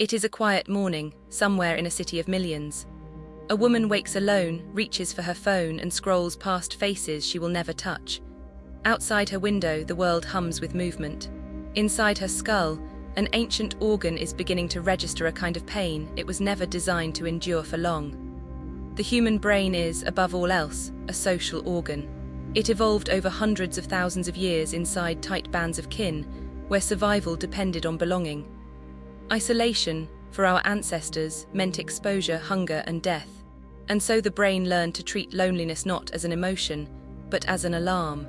It is a quiet morning, somewhere in a city of millions. A woman wakes alone, reaches for her phone and scrolls past faces she will never touch. Outside her window, the world hums with movement. Inside her skull, an ancient organ is beginning to register a kind of pain it was never designed to endure for long. The human brain is, above all else, a social organ. It evolved over hundreds of thousands of years inside tight bands of kin, where survival depended on belonging. Isolation, for our ancestors, meant exposure, hunger, and death. And so the brain learned to treat loneliness not as an emotion, but as an alarm.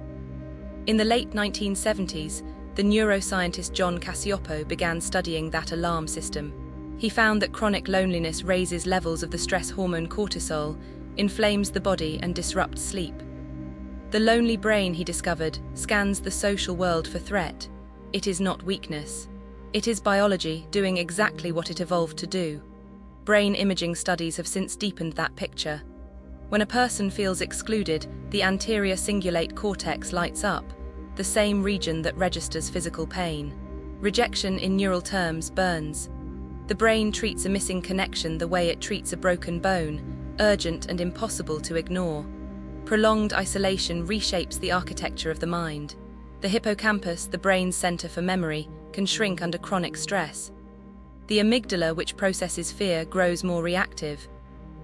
In the late 1970s, the neuroscientist John Cacioppo began studying that alarm system. He found that chronic loneliness raises levels of the stress hormone cortisol, inflames the body, and disrupts sleep. The lonely brain, he discovered, scans the social world for threat. It is not weakness. It is biology doing exactly what it evolved to do. Brain imaging studies have since deepened that picture. When a person feels excluded, the anterior cingulate cortex lights up, the same region that registers physical pain. Rejection, in neural terms, burns. The brain treats a missing connection the way it treats a broken bone, urgent and impossible to ignore. Prolonged isolation reshapes the architecture of the mind. The hippocampus, the brain's center for memory, can shrink under chronic stress. The amygdala, which processes fear, grows more reactive.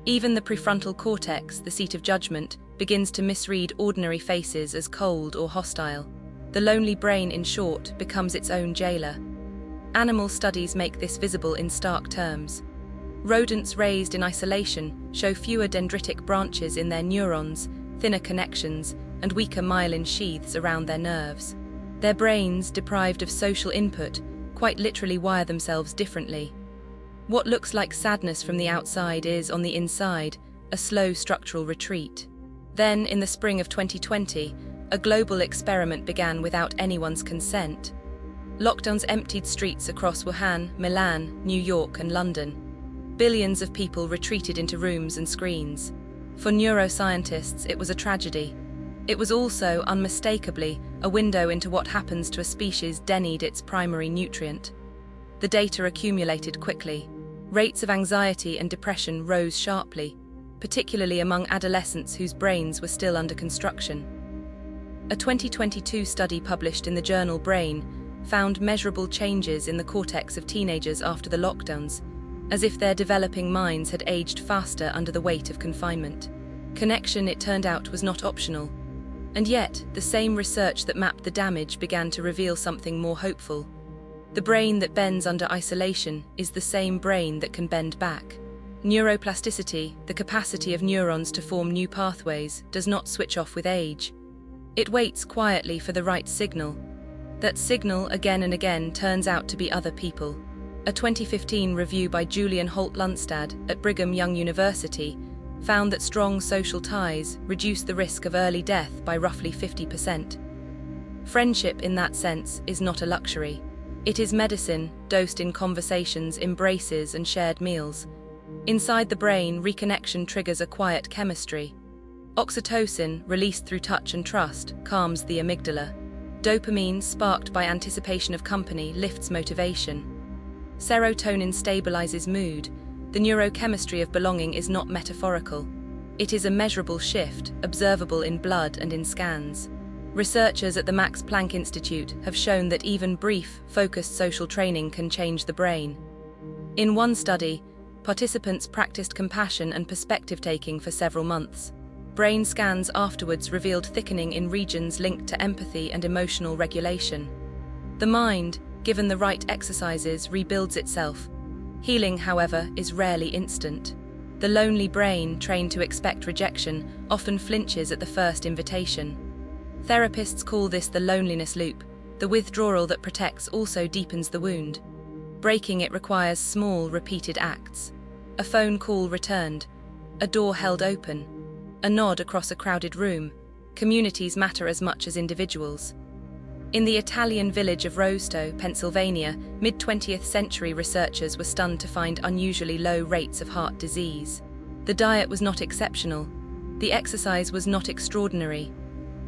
Even the prefrontal cortex, the seat of judgment, begins to misread ordinary faces as cold or hostile. The lonely brain, in short, becomes its own jailer. Animal studies make this visible in stark terms. Rodents raised in isolation show fewer dendritic branches in their neurons, thinner connections, and weaker myelin sheaths around their nerves. Their brains, deprived of social input, quite literally wire themselves differently. What looks like sadness from the outside is, on the inside, a slow structural retreat. Then, in the spring of 2020, a global experiment began without anyone's consent. Lockdowns emptied streets across Wuhan, Milan, New York, and London. Billions of people retreated into rooms and screens. For neuroscientists, it was a tragedy. It was also, unmistakably, a window into what happens to a species denied its primary nutrient. The data accumulated quickly. Rates of anxiety and depression rose sharply, particularly among adolescents whose brains were still under construction. A 2022 study published in the journal Brain found measurable changes in the cortex of teenagers after the lockdowns, as if their developing minds had aged faster under the weight of confinement. Connection, it turned out, was not optional. And yet, the same research that mapped the damage began to reveal something more hopeful. The brain that bends under isolation is the same brain that can bend back. Neuroplasticity, the capacity of neurons to form new pathways, does not switch off with age. It waits quietly for the right signal. That signal, again and again, turns out to be other people. A 2015 review by Julian Holt-Lunstad at Brigham Young University found that strong social ties reduce the risk of early death by roughly 50%. Friendship, in that sense, is not a luxury. It is medicine, dosed in conversations, embraces, and shared meals. Inside the brain, reconnection triggers a quiet chemistry. Oxytocin, released through touch and trust, calms the amygdala. Dopamine, sparked by anticipation of company, lifts motivation. Serotonin stabilizes mood. The neurochemistry of belonging is not metaphorical. It is a measurable shift, observable in blood and in scans. Researchers at the Max Planck Institute have shown that even brief, focused social training can change the brain. In one study, participants practiced compassion and perspective-taking for several months. Brain scans afterwards revealed thickening in regions linked to empathy and emotional regulation. The mind, given the right exercises, rebuilds itself. Healing, however, is rarely instant. The lonely brain, trained to expect rejection, often flinches at the first invitation. Therapists call this the loneliness loop. The withdrawal that protects also deepens the wound. Breaking it requires small, repeated acts. A phone call returned, a door held open, a nod across a crowded room. Communities matter as much as individuals. In the Italian village of Roseto, Pennsylvania, mid-20th century researchers were stunned to find unusually low rates of heart disease. The diet was not exceptional. The exercise was not extraordinary.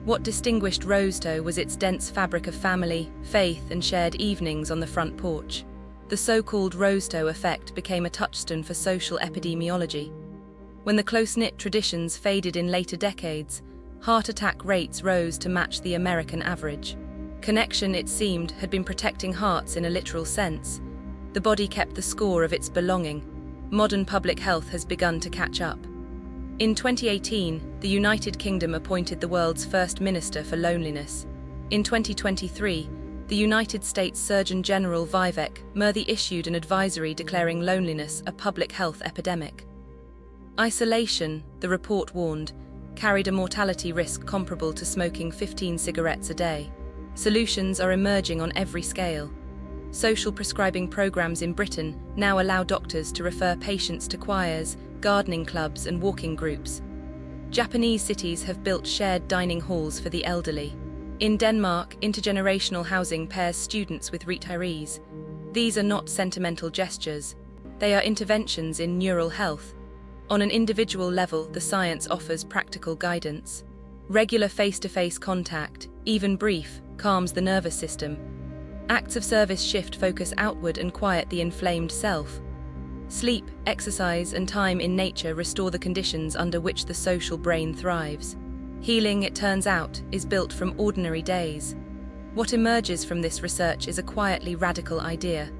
What distinguished Roseto was its dense fabric of family, faith, and shared evenings on the front porch. The so-called Rosedow effect became a touchstone for social epidemiology. When the close-knit traditions faded in later decades, heart attack rates rose to match the American average. Connection, it seemed, had been protecting hearts in a literal sense. The body kept the score of its belonging. Modern public health has begun to catch up. In 2018, the United Kingdom appointed the world's first minister for loneliness. In 2023, the United States Surgeon General Vivek Murthy issued an advisory declaring loneliness a public health epidemic. Isolation, the report warned, carried a mortality risk comparable to smoking 15 cigarettes a day. Solutions are emerging on every scale. Social prescribing programs in Britain now allow doctors to refer patients to choirs, gardening clubs, and walking groups. Japanese cities have built shared dining halls for the elderly. In Denmark, intergenerational housing pairs students with retirees. These are not sentimental gestures. They are interventions in neural health. On an individual level, the science offers practical guidance. Regular face-to-face contact, even brief, calms the nervous system. Acts of service shift focus outward and quiet the inflamed self. Sleep, exercise, and time in nature restore the conditions under which the social brain thrives. Healing, it turns out, is built from ordinary days. What emerges from this research is a quietly radical idea.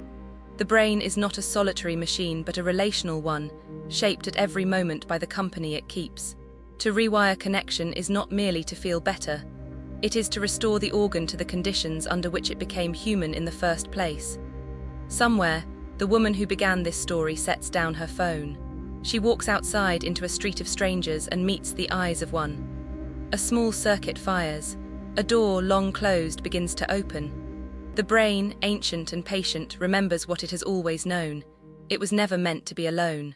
The brain is not a solitary machine but a relational one, shaped at every moment by the company it keeps. To rewire connection is not merely to feel better. It is to restore the organ to the conditions under which it became human in the first place. Somewhere, the woman who began this story sets down her phone. She walks outside into a street of strangers and meets the eyes of one. A small circuit fires. A door, long closed, begins to open. The brain, ancient and patient, remembers what it has always known. It was never meant to be alone.